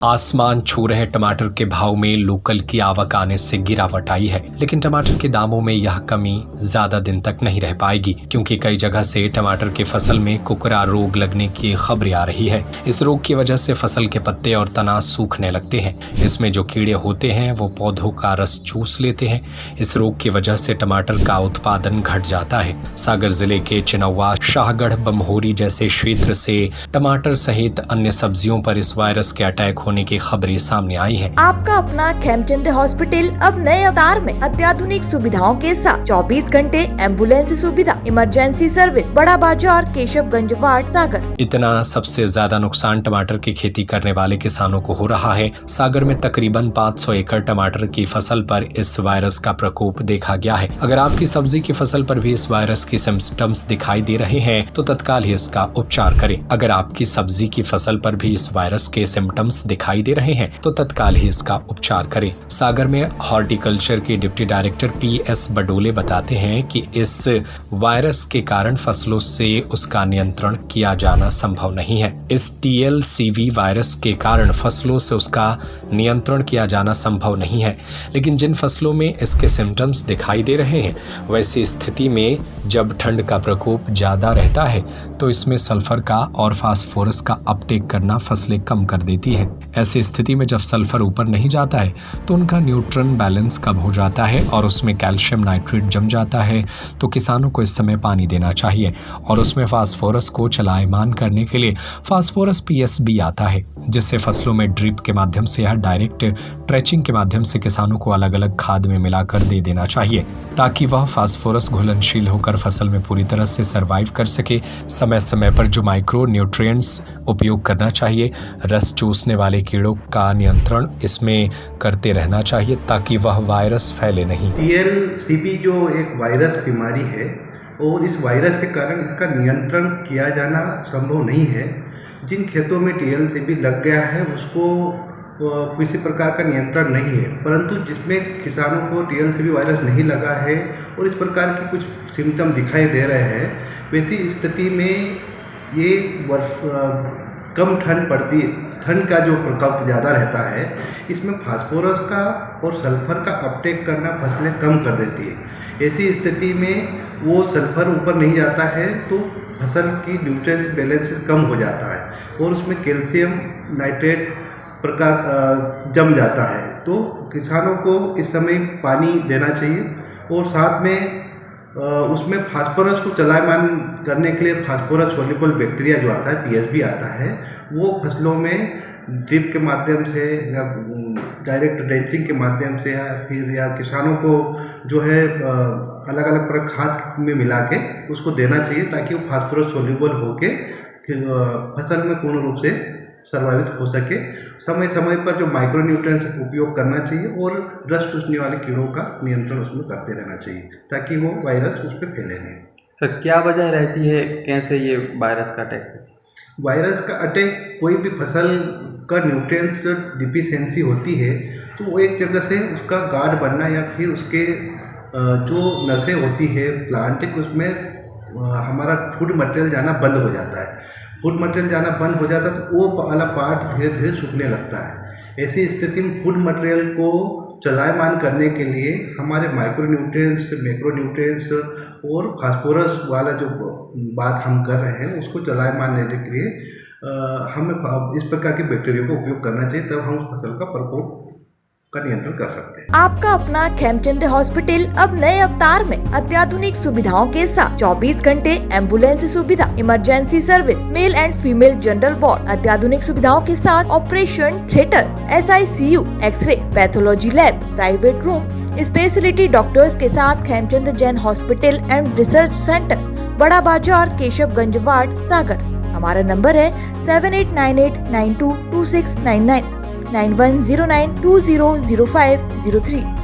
आसमान छू रहे टमाटर के भाव में लोकल की आवक आने से गिरावट आई है, लेकिन टमाटर के दामों में यह कमी ज्यादा दिन तक नहीं रह पाएगी, क्योंकि कई जगह से टमाटर की फसल में कुकरा रोग लगने की खबरें आ रही है। इस रोग की वजह से फसल के पत्ते और तना सूखने लगते हैं। इसमें जो कीड़े होते हैं वो पौधों का रस चूस लेते हैं। इस रोग की वजह से टमाटर का उत्पादन घट जाता है। सागर जिले के चिनौवा, शाहगढ़, बमहोरी जैसे क्षेत्र से टमाटर सहित अन्य सब्जियों पर इस वायरस के अटैक होने की खबरें सामने आई हैं। आपका अपना खेमचंद हॉस्पिटल अब नए अवतार में अत्याधुनिक सुविधाओं के साथ 24 घंटे एम्बुलेंस सुविधा, इमरजेंसी सर्विस, बड़ा बाजार, केशवगंज वार्ड, सागर। इतना सबसे ज्यादा नुकसान टमाटर की खेती करने वाले किसानों को हो रहा है। सागर में तकरीबन 500 एकड़ टमाटर की फसल पर इस वायरस का प्रकोप देखा गया है। अगर आपकी सब्जी की फसल पर भी इस वायरस की सिम्टम्स दिखाई दे रहे हैं तो तत्काल ही इसका उपचार करें। अगर आपकी सब्जी की फसल पर भी इस वायरस के सिम्टम्स दिखाई दे रहे हैं तो तत्काल ही इसका उपचार करें। सागर में हॉर्टिकल्चर के डिप्टी डायरेक्टर PS बडोले बताते हैं कि इस वायरस के कारण फसलों से उसका नियंत्रण किया जाना संभव नहीं है। इस TLCV वायरस के कारण फसलों से उसका नियंत्रण किया जाना संभव नहीं है, लेकिन जिन फसलों में इसके सिम्टम्स दिखाई दे रहे हैं वैसी स्थिति में जब ठंड का प्रकोप ज्यादा रहता है तो इसमें सल्फर का और फास्फोरस का अपटेक करना फसलें कम कर देती है। ऐसी स्थिति में जब सल्फर ऊपर नहीं जाता है तो उनका न्यूट्रन बैलेंस कम हो जाता है और उसमें कैल्शियम नाइट्रेट जम जाता है। तो किसानों को इस समय पानी देना चाहिए और उसमें फास्फोरस को चलायमान करने के लिए फास्फोरस PSB आता है, जिससे फसलों में ड्रिप के माध्यम से या डायरेक्ट ट्रेचिंग के माध्यम से किसानों को अलग अलग खाद में मिलाकर दे देना चाहिए, ताकि वह फास्फोरस घुलनशील होकर फसल में पूरी तरह से सर्वाइव कर सके। समय समय पर जो माइक्रो न्यूट्रिएंट्स उपयोग करना चाहिए, रस चूसने वाले कीड़ों का नियंत्रण इसमें करते रहना चाहिए ताकि वह वायरस फैले नहीं। TLCV जो एक वायरस बीमारी है और इस वायरस के कारण इसका नियंत्रण किया जाना संभव नहीं है। जिन खेतों में TLCV लग गया है उसको किसी प्रकार का नियंत्रण नहीं है, परंतु जिसमें किसानों को TLCV वायरस नहीं लगा है और इस प्रकार की कुछ सिम्टम दिखाई दे रहे हैं, वैसी स्थिति में ये कम ठंड पड़ती, ठंड का जो प्रकोप ज़्यादा रहता है, इसमें फास्फोरस का और सल्फर का अपटेक करना फसलें कम कर देती है। ऐसी स्थिति में वो सल्फर ऊपर नहीं जाता है तो फसल की न्यूट्रिएंट्स बैलेंस कम हो जाता है और उसमें कैल्शियम नाइट्रेट प्रकार जम जाता है। तो किसानों को इस समय पानी देना चाहिए और साथ में उसमें फास्फोरस को चलायमान करने के लिए फास्फोरस सोल्यूबल बैक्टीरिया जो आता है, PSB आता है, वो फसलों में ड्रिप के माध्यम से या डायरेक्ट ड्रेंचिंग के माध्यम से या किसानों को जो है अलग अलग प्रकार खाद में मिला के उसको देना चाहिए, ताकि वो फास्फोरस सोल्यूबल होके फसल में पूर्ण रूप से सर्वाइव हो सके। समय समय पर जो माइक्रो न्यूट्रिएंट्स का उपयोग करना चाहिए और रस चूसने वाले कीड़ों का नियंत्रण उसमें करते रहना चाहिए ताकि वो वायरस उस पर फैले नहीं। सर, क्या वजह रहती है, कैसे ये वायरस का अटैक? वायरस का अटैक, कोई भी फसल का न्यूट्रिएंट्स डिफिशिएंसी होती है तो वो एक जगह से उसका गार्ड बनना या फिर उसके जो नसें होती है प्लांट की, उसमें हमारा फूड मटेरियल जाना बंद हो जाता है। फूड मटेरियल जाना बंद हो जाता है तो वो वाला पार्ट धीरे धीरे सूखने लगता है। ऐसी स्थिति में फूड मटेरियल को चलायमान करने के लिए हमारे माइक्रो न्यूट्रिएंट्स, मैक्रो न्यूट्रिएंट्स और फास्फोरस वाला जो बात हम कर रहे हैं उसको चलायमान देने के लिए हमें इस प्रकार के बैक्टीरिया का उपयोग करना चाहिए, तब हम उस फसल का प्रकोप का नियंत्रण कर सकते हैं। आपका अपना खेमचंद हॉस्पिटल अब नए अवतार में अत्याधुनिक सुविधाओं के साथ 24 घंटे एम्बुलेंस सुविधा, emergency service, male and female general ward, अत्याधुनिक सुविधाओं के साथ operation theatre, SICU, x ray, pathology lab, private room, speciality doctors के साथ Khemchand Jain hospital and research centre, Bada Bazaar, Keshavganj ward, सागर। हमारा नंबर है 7898922699 9109200503।